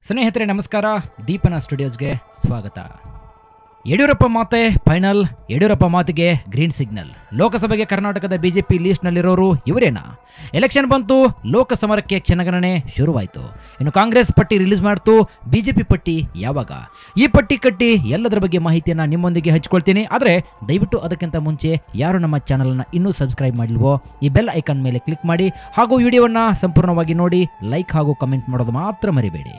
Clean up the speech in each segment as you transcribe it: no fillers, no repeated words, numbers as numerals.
ಸ್ನೇಹಿತರೆ ನಮಸ್ಕಾರ. ದೀಪನ ಸ್ಟುಡಿಯೋಸ್ಗೆ ಸ್ವಾಗತ. ಯಡಿಯೂರಪ್ಪ ಮಾತೆ ಫೈನಲ್, ಯಡಿಯೂರಪ್ಪ ಮಾತಿಗೆ ಗ್ರೀನ್ ಸಿಗ್ನಲ್. ಲೋಕಸಭೆಗೆ ಕರ್ನಾಟಕದ ಬಿಜೆಪಿ ಲೀಸ್ಟ್ನಲ್ಲಿರೋರು ಇವರೇನಾ? ಎಲೆಕ್ಷನ್ ಬಂತು, ಲೋಕಸಮರಕ್ಕೆ ಕ್ಷಣಗಣನೆ ಶುರುವಾಯಿತು. ಇನ್ನು ಕಾಂಗ್ರೆಸ್ ಪಟ್ಟಿ ರಿಲೀಸ್ ಮಾಡ್ತು, ಬಿಜೆಪಿ ಪಟ್ಟಿ ಯಾವಾಗ? ಈ ಪಟ್ಟಿ ಕಟ್ಟಿ ಎಲ್ಲದರ ಬಗ್ಗೆ ಮಾಹಿತಿಯನ್ನು ನಿಮ್ಮೊಂದಿಗೆ ಹಂಚ್ಕೊಳ್ತೀನಿ. ಆದರೆ ದಯವಿಟ್ಟು ಅದಕ್ಕಿಂತ ಮುಂಚೆ ಯಾರು ನಮ್ಮ ಚಾನಲನ್ನು ಇನ್ನೂ ಸಬ್ಸ್ಕ್ರೈಬ್ ಮಾಡಿಲ್ವೋ ಈ ಬೆಲ್ ಐಕಾನ್ ಮೇಲೆ ಕ್ಲಿಕ್ ಮಾಡಿ, ಹಾಗೂ ವಿಡಿಯೋವನ್ನು ಸಂಪೂರ್ಣವಾಗಿ ನೋಡಿ ಲೈಕ್ ಹಾಗೂ ಕಮೆಂಟ್ ಮಾಡೋದು ಮಾತ್ರ ಮರಿಬೇಡಿ.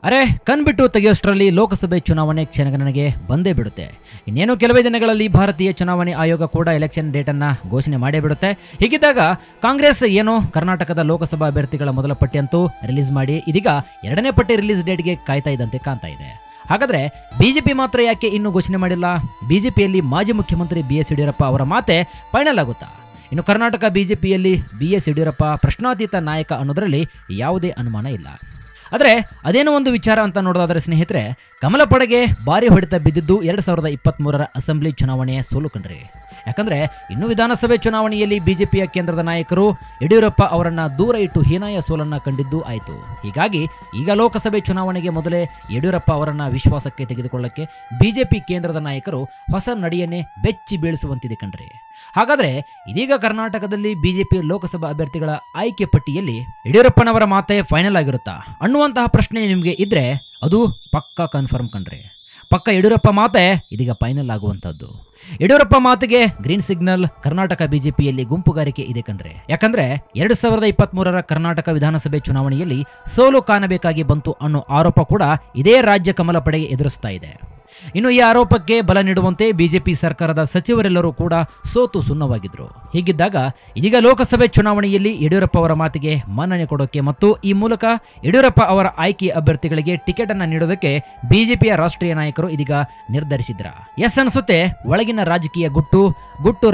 ಅರೆ ಕಣ್ಬಿಟ್ಟು ತೆಗೆಯೋಷ್ಟರಲ್ಲಿ ಲೋಕಸಭೆ ಚುನಾವಣೆ ಕ್ಷಣಗಣನೆಗೆ ಬಂದೇ ಬಿಡುತ್ತೆ. ಇನ್ನೇನು ಕೆಲವೇ ದಿನಗಳಲ್ಲಿ ಭಾರತೀಯ ಚುನಾವಣೆ ಆಯೋಗ ಕೂಡ ಎಲೆಕ್ಷನ್ ಡೇಟನ್ನು ಘೋಷಣೆ ಮಾಡೇ ಬಿಡುತ್ತೆ. ಹೀಗಿದ್ದಾಗ ಕಾಂಗ್ರೆಸ್ ಏನು ಕರ್ನಾಟಕದ ಲೋಕಸಭಾ ಅಭ್ಯರ್ಥಿಗಳ ಮೊದಲ ಪಟ್ಟಿಯಂತೂ ರಿಲೀಸ್ ಮಾಡಿ ಇದೀಗ ಎರಡನೇ ಪಟ್ಟಿ ರಿಲೀಸ್ ಡೇಟ್ಗೆ ಕಾಯ್ತಾ ಇದ್ದಂತೆ ಕಾಣ್ತಾ ಇದೆ. ಹಾಗಾದ್ರೆ ಬಿಜೆಪಿ ಮಾತ್ರ ಯಾಕೆ ಇನ್ನೂ ಘೋಷಣೆ ಮಾಡಿಲ್ಲ? ಬಿಜೆಪಿಯಲ್ಲಿ ಮಾಜಿ ಮುಖ್ಯಮಂತ್ರಿ BS ಯಡಿಯೂರಪ್ಪ ಅವರ ಮಾತೆ ಫೈನಲ್ ಆಗುತ್ತಾ? ಇನ್ನು ಕರ್ನಾಟಕ ಬಿಜೆಪಿಯಲ್ಲಿ BS ಯಡಿಯೂರಪ್ಪ ಪ್ರಶ್ನಾತೀತ ನಾಯಕ ಅನ್ನೋದರಲ್ಲಿ ಯಾವುದೇ ಅನುಮಾನ ಇಲ್ಲ. ಆದರೆ ಅದೇನೋ ಒಂದು ವಿಚಾರ ಅಂತ ನೋಡೋದಾದರೆ ಸ್ನೇಹಿತರೆ, ಕಮಲ ಪಡೆಗೆ ಭಾರಿ ಹೊಡೆತ ಬಿದ್ದಿದ್ದು 2023ರ ಅಸೆಂಬ್ಲಿ ಚುನಾವಣೆಯ ಸೋಲು ಕಂಡ್ರಿ. ಯಾಕಂದರೆ ಇನ್ನು ವಿಧಾನಸಭೆ ಚುನಾವಣೆಯಲ್ಲಿ ಬಿಜೆಪಿಯ ಕೇಂದ್ರದ ನಾಯಕರು ಯಡಿಯೂರಪ್ಪ ಅವರನ್ನು ದೂರ ಇಟ್ಟು ಹೀನಾಯ ಸೋಲನ್ನು ಕಂಡಿದ್ದು ಆಯಿತು. ಹೀಗಾಗಿ ಈಗ ಲೋಕಸಭೆ ಚುನಾವಣೆಗೆ ಮೊದಲೇ ಯಡಿಯೂರಪ್ಪ ಅವರನ್ನು ವಿಶ್ವಾಸಕ್ಕೆ ತೆಗೆದುಕೊಳ್ಳಕ್ಕೆ ಬಿಜೆಪಿ ಕೇಂದ್ರದ ನಾಯಕರು ಹೊಸ ನಡೆಯನ್ನೇ ಬೆಚ್ಚಿ ಬೀಳಿಸುವಂತಿದೆ ಕಣ್ರಿ. ಹಾಗಾದರೆ ಇದೀಗ ಕರ್ನಾಟಕದಲ್ಲಿ ಬಿಜೆಪಿ ಲೋಕಸಭಾ ಅಭ್ಯರ್ಥಿಗಳ ಆಯ್ಕೆ ಪಟ್ಟಿಯಲ್ಲಿ ಯಡಿಯೂರಪ್ಪನವರ ಮಾತೆ ಫೈನಲ್ ಆಗಿರುತ್ತಾ ಅನ್ನುವಂತಹ ಪ್ರಶ್ನೆ ನಿಮಗೆ ಇದ್ರೆ ಅದು ಪಕ್ಕಾ ಕನ್ಫರ್ಮ್ ಕಣ್ರಿ. ಪಕ್ಕ ಯಡಿಯೂರಪ್ಪ ಮಾತೆ ಇದೀಗ ಫೈನಲ್ ಆಗುವಂಥದ್ದು. ಯಡಿಯೂರಪ್ಪ ಮಾತಿಗೆ ಗ್ರೀನ್ ಸಿಗ್ನಲ್. ಕರ್ನಾಟಕ ಬಿಜೆಪಿಯಲ್ಲಿ ಗುಂಪುಗಾರಿಕೆ ಇದೆ ಕಣ್ರೆ. ಯಾಕಂದ್ರೆ 2023ರ ಕರ್ನಾಟಕ ವಿಧಾನಸಭೆ ಚುನಾವಣೆಯಲ್ಲಿ ಸೋಲು ಕಾಣಬೇಕಾಗಿ ಬಂತು ಅನ್ನೋ ಆರೋಪ ಕೂಡ ಇದೇ ರಾಜ್ಯ ಕಮಲ ಪಡೆಗೆ ಎದುರಿಸ್ತಾ ಇದೆ. ಇನ್ನು ಈ ಆರೋಪಕ್ಕೆ ಬಲ ನೀಡುವಂತೆ ಬಿಜೆಪಿ ಸರ್ಕಾರದ ಸಚಿವರೆಲ್ಲರೂ ಕೂಡ ಸೋತು ಸುಣ್ಣವಾಗಿದ್ರು. ಹೀಗಿದ್ದಾಗ ಇದೀಗ ಲೋಕಸಭೆ ಚುನಾವಣೆಯಲ್ಲಿ ಯಡಿಯೂರಪ್ಪ ಅವರ ಮಾತಿಗೆ ಮನ್ನಣೆ ಕೊಡೋಕೆ ಮತ್ತು ಈ ಮೂಲಕ ಯಡಿಯೂರಪ್ಪ ಅವರ ಆಯ್ಕೆ ಅಭ್ಯರ್ಥಿಗಳಿಗೆ ಟಿಕೆಟ್ ಅನ್ನು ನೀಡೋದಕ್ಕೆ ಬಿಜೆಪಿಯ ರಾಷ್ಟ್ರೀಯ ನಾಯಕರು ಇದೀಗ ನಿರ್ಧರಿಸಿದ್ರ. ಎಸ್ ಅನ್ಸುತ್ತೆ, ಒಳಗಿನ ರಾಜಕೀಯ ಗುಟ್ಟು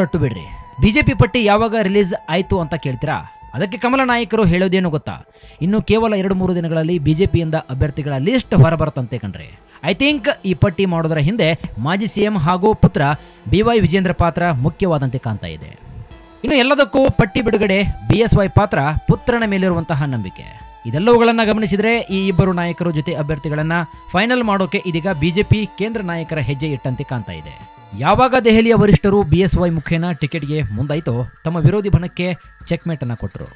ರಟ್ಟು ಬಿಡ್ರಿ. ಬಿಜೆಪಿ ಪಟ್ಟಿ ಯಾವಾಗ ರಿಲೀಸ್ ಆಯ್ತು ಅಂತ ಕೇಳ್ತೀರಾ? ಅದಕ್ಕೆ ಕಮಲ ನಾಯಕರು ಹೇಳೋದೇನು ಗೊತ್ತಾ? ಇನ್ನು ಕೇವಲ 2-3 ದಿನಗಳಲ್ಲಿ ಬಿಜೆಪಿಯಿಂದ ಅಭ್ಯರ್ಥಿಗಳ ಲಿಸ್ಟ್ ಹೊರಬರುತ್ತಂತೆ ಕಣ್ರಿ. ಐ ಥಿಂಕ್ ಈ ಪಟ್ಟಿ ಮಾಡೋದರ ಹಿಂದೆ ಮಾಜಿ CM ಹಾಗೂ ಪುತ್ರ BY ವಿಜೇಂದ್ರ ಪಾತ್ರ ಮುಖ್ಯವಾದಂತೆ ಕಾಣ್ತಾ ಇದೆ. ಇನ್ನು ಎಲ್ಲದಕ್ಕೂ ಪಟ್ಟಿ ಬಿಡುಗಡೆ BSY ಪಾತ್ರ ಪುತ್ರನ ಮೇಲಿರುವಂತಹ ನಂಬಿಕೆ, ಇದೆಲ್ಲವುಗಳನ್ನು ಗಮನಿಸಿದರೆ ಈ ಇಬ್ಬರು ನಾಯಕರು ಜೊತೆ ಅಭ್ಯರ್ಥಿಗಳನ್ನು ಫೈನಲ್ ಮಾಡೋಕೆ ಇದೀಗ ಬಿಜೆಪಿ ಕೇಂದ್ರ ನಾಯಕರ ಹೆಜ್ಜೆ ಇಟ್ಟಂತೆ ಕಾಣ್ತಾ ಇದೆ. ಯಾವಾಗ ದೆಹಲಿಯ ವರಿಷ್ಠರು BSY ಮುಖೇನ ಟಿಕೆಟ್ಗೆ ಮುಂದಾಯಿತೋ ತಮ್ಮ ವಿರೋಧಿ ಬಣಕ್ಕೆ ಚೆಕ್ಮೇಟ್ ಅನ್ನು ಕೊಟ್ಟರು.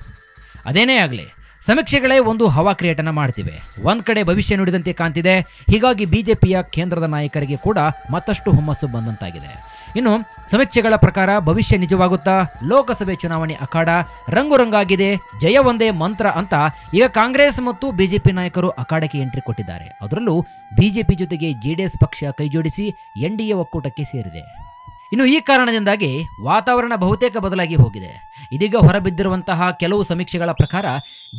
ಅದೇನೇ ಆಗಲಿ, ಸಮೀಕ್ಷೆಗಳೇ ಒಂದು ಹವಾ ಕ್ರಿಯೇಟನ್ನು ಮಾಡ್ತಿವೆ. ಒಂದ್ ಕಡೆ ಭವಿಷ್ಯ ನುಡಿದಂತೆ ಕಾಣ್ತಿದೆ. ಹೀಗಾಗಿ ಬಿಜೆಪಿಯ ಕೇಂದ್ರದ ನಾಯಕರಿಗೆ ಕೂಡ ಮತ್ತಷ್ಟು ಹುಮ್ಮಸ್ಸು ಬಂದಂತಾಗಿದೆ. ಇನ್ನು ಸಮೀಕ್ಷೆಗಳ ಪ್ರಕಾರ ಭವಿಷ್ಯ ನಿಜವಾಗುತ್ತಾ? ಲೋಕಸಭೆ ಚುನಾವಣೆ ಅಖಾಡ ರಂಗುರಂಗಾಗಿದೆ, ಜಯ ಒಂದೇ ಮಂತ್ರ ಅಂತ ಈಗ ಕಾಂಗ್ರೆಸ್ ಮತ್ತು ಬಿಜೆಪಿ ನಾಯಕರು ಅಖಾಡಕ್ಕೆ ಎಂಟ್ರಿ ಕೊಟ್ಟಿದ್ದಾರೆ. ಅದರಲ್ಲೂ ಬಿಜೆಪಿ ಜೊತೆಗೆ JDS ಪಕ್ಷ ಕೈಜೋಡಿಸಿ NDA ಒಕ್ಕೂಟಕ್ಕೆ ಸೇರಿದೆ. ಇನ್ನು ಈ ಕಾರಣದಿಂದಾಗಿ ವಾತಾವರಣ ಬಹುತೇಕ ಬದಲಾಗಿ ಹೋಗಿದೆ. ಇದೀಗ ಹೊರಬಿದ್ದಿರುವಂತಹ ಕೆಲವು ಸಮೀಕ್ಷೆಗಳ ಪ್ರಕಾರ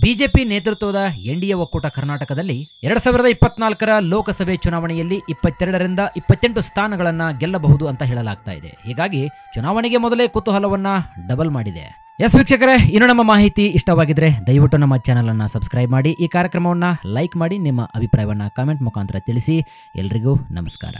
ಬಿಜೆಪಿ ನೇತೃತ್ವದ NDA ಒಕ್ಕೂಟ ಕರ್ನಾಟಕದಲ್ಲಿ 2024ರ ಲೋಕಸಭೆ ಚುನಾವಣೆಯಲ್ಲಿ 22ರಿಂದ 28 ಸ್ಥಾನಗಳನ್ನು ಗೆಲ್ಲಬಹುದು ಅಂತ ಹೇಳಲಾಗ್ತಾ ಇದೆ. ಹೀಗಾಗಿ ಚುನಾವಣೆಗೆ ಮೊದಲೇ ಕುತೂಹಲವನ್ನ ಡಬಲ್ ಮಾಡಿದೆ. ಎಸ್ ವೀಕ್ಷಕರೇ, ಇನ್ನು ನಮ್ಮ ಮಾಹಿತಿ ಇಷ್ಟವಾಗಿದ್ರೆ ದಯವಿಟ್ಟು ನಮ್ಮ ಚಾನಲನ್ನು ಸಬ್ಸ್ಕ್ರೈಬ್ ಮಾಡಿ, ಈ ಕಾರ್ಯಕ್ರಮವನ್ನು ಲೈಕ್ ಮಾಡಿ, ನಿಮ್ಮ ಅಭಿಪ್ರಾಯವನ್ನು ಕಾಮೆಂಟ್ ಮುಖಾಂತರ ತಿಳಿಸಿ. ಎಲ್ರಿಗೂ ನಮಸ್ಕಾರ.